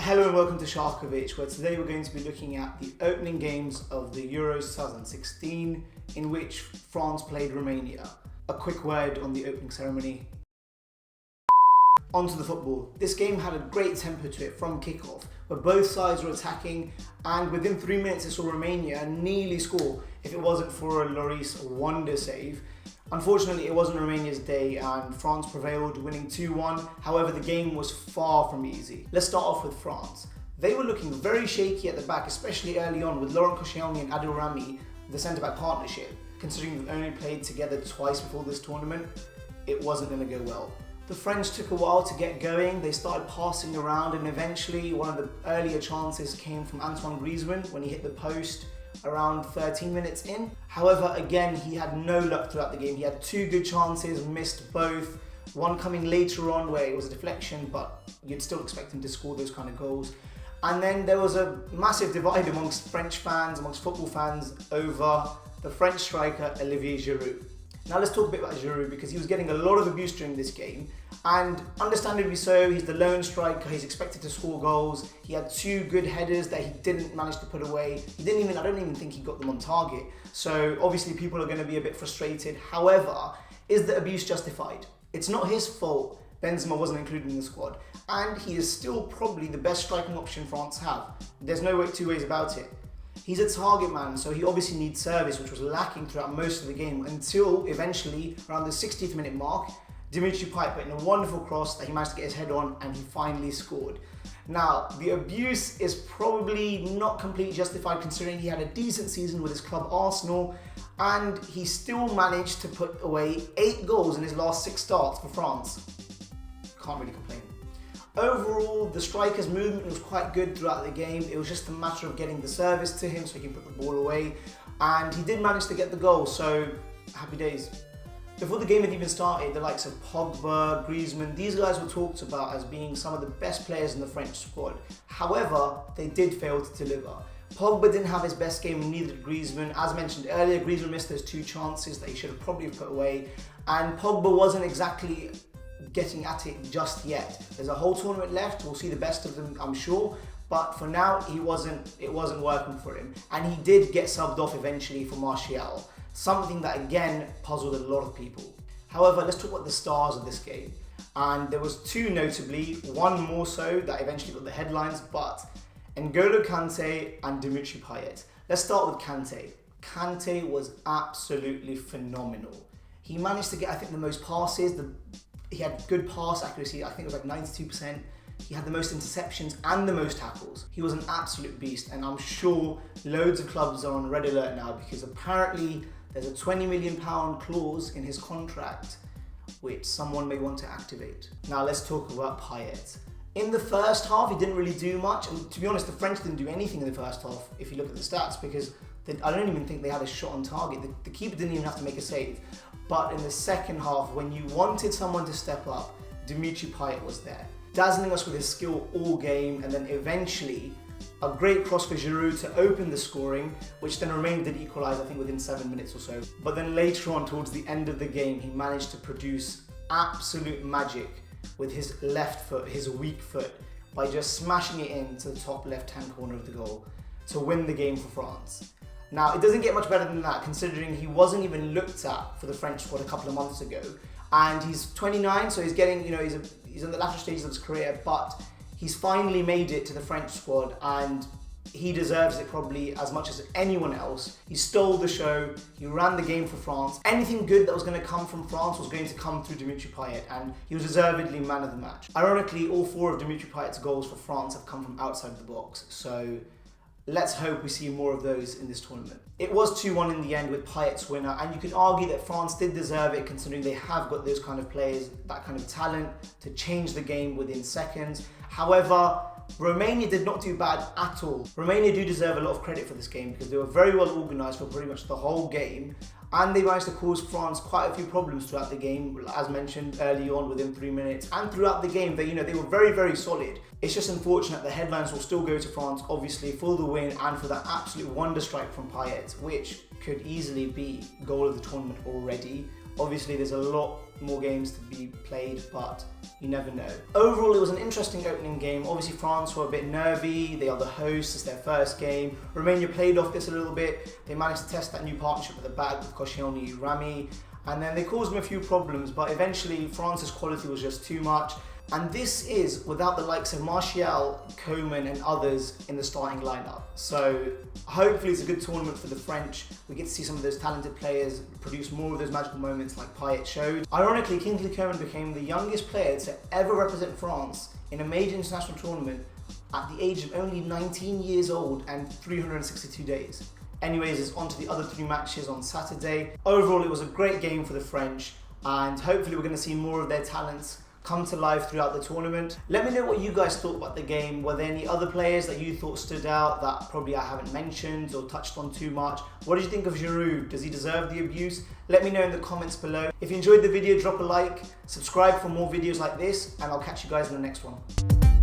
Hello and welcome to Shahkovic, where today we're going to be looking at the opening games of the Euros 2016, in which France played Romania. A quick word on the opening ceremony. Onto the football. This game had a great tempo to it from kickoff, where both sides were attacking, and within 3 minutes it saw Romania nearly score if it wasn't for a Lloris wonder save. Unfortunately, it wasn't Romania's day and France prevailed, winning 2-1. However, the game was far from easy. Let's start off with France. They were looking very shaky at the back, especially early on with Laurent Koscielny and Adil Rami, the centre-back partnership. Considering they've only played together twice before this tournament, it wasn't going to go well. The French took a while to get going. They started passing around, and eventually one of the earlier chances came from Antoine Griezmann when he hit the post around 13 minutes in. However, again, he had no luck throughout the game. He had two good chances, missed both. One coming later on where it was a deflection, but you'd still expect him to score those kind of goals. And then there was a massive divide amongst French fans, amongst football fans, over the French striker Olivier Giroud. Now let's talk a bit about Giroud, because he was getting a lot of abuse during this game, and understandably so. He's the lone striker, he's expected to score goals. He had two good headers that he didn't manage to put away. I don't even think he got them on target. So obviously people are going to be a bit frustrated. However, is the abuse justified? It's not his fault Benzema wasn't included in the squad, and he is still probably the best striking option France have. There's no two ways about it. He's a target man, so he obviously needs service, which was lacking throughout most of the game, until eventually, around the 60th minute mark, DIMITRI Payet put in a wonderful cross that he managed to get his head on, and he finally scored. Now, the abuse is probably not completely justified, considering he had a decent season with his club Arsenal, and he still managed to put away 8 goals in his last 6 starts for France. Can't really complain. Overall, the striker's movement was quite good throughout the game. It was just a matter of getting the service to him so he can put the ball away. And he did manage to get the goal, so happy days. Before the game had even started, the likes of Pogba, Griezmann, these guys were talked about as being some of the best players in the French squad. However, they did fail to deliver. Pogba didn't have his best game, and neither did Griezmann. As mentioned earlier, Griezmann missed those 2 chances that he should have probably put away. And Pogba wasn't exactly getting at it just yet. There's a whole tournament left. We'll see the best of them, I'm sure. But for now, it wasn't working for him. And he did get subbed off eventually for Martial. Something that again puzzled a lot of people. However, let's talk about the stars of this game. And there was 2 notably, one more so that eventually got the headlines, but N'Golo Kante and Dimitri Payet. Let's start with Kante. Kante was absolutely phenomenal. He managed to get, I think, the most passes. He had good pass accuracy, I think it was like 92%. He had the most interceptions and the most tackles. He was an absolute beast, and I'm sure loads of clubs are on red alert now, because apparently there's a £20 million clause in his contract which someone may want to activate. Now let's talk about Payet. In the first half, he didn't really do much, and to be honest, the French didn't do anything in the first half if you look at the stats, because I don't even think they had a shot on target. The keeper didn't even have to make a save. But in the second half, when you wanted someone to step up, Dimitri Payet was there, dazzling us with his skill all game, and then eventually a great cross for Giroud to open the scoring, which then Romania did equalise, I think, within 7 minutes or so. But then later on, towards the end of the game, he managed to produce absolute magic with his left foot, his weak foot, by just smashing it into the top left-hand corner of the goal to win the game for France. Now, it doesn't get much better than that, considering he wasn't even looked at for the French squad a couple of months ago. And he's 29, so he's getting, he's in the latter stages of his career, but he's finally made it to the French squad, and he deserves it probably as much as anyone else. He stole the show, he ran the game for France. Anything good that was going to come from France was going to come through Dimitri Payet, and he was deservedly man of the match. Ironically, all 4 of Dimitri Payet's goals for France have come from outside the box, so let's hope we see more of those in this tournament. It was 2-1 in the end with Payet's winner, and you could argue that France did deserve it, considering they have got those kind of players, that kind of talent to change the game within seconds. However, Romania did not do bad at all. Romania do deserve a lot of credit for this game, because they were very well organised for pretty much the whole game, and they managed to cause France quite a few problems throughout the game, as mentioned early on within 3 minutes, and throughout the game they were very, very solid. It's just unfortunate the headlines will still go to France, obviously, for the win and for that absolute wonder strike from Payet, which could easily be goal of the tournament already, Obviously, there's a lot more games to be played, but you never know. Overall, it was an interesting opening game. Obviously, France were a bit nervy. They are the hosts. It's their first game. Romania played off this a little bit. They managed to test that new partnership at the back with Koscielny, Rami, and then they caused them a few problems, but eventually France's quality was just too much. And this is without the likes of Martial, Coman and others in the starting lineup. So hopefully it's a good tournament for the French. We get to see some of those talented players produce more of those magical moments like Payet showed. Ironically, Kingsley Coman became the youngest player to ever represent France in a major international tournament at the age of only 19 years old and 362 days. Anyways, it's on to the other 3 matches on Saturday. Overall, it was a great game for the French, and hopefully we're going to see more of their talents come to life throughout the tournament. Let me know what you guys thought about the game. Were there any other players that you thought stood out that probably I haven't mentioned or touched on too much? What did you think of Giroud? Does he deserve the abuse? Let me know in the comments below. If you enjoyed the video, drop a like, subscribe for more videos like this, and I'll catch you guys in the next one.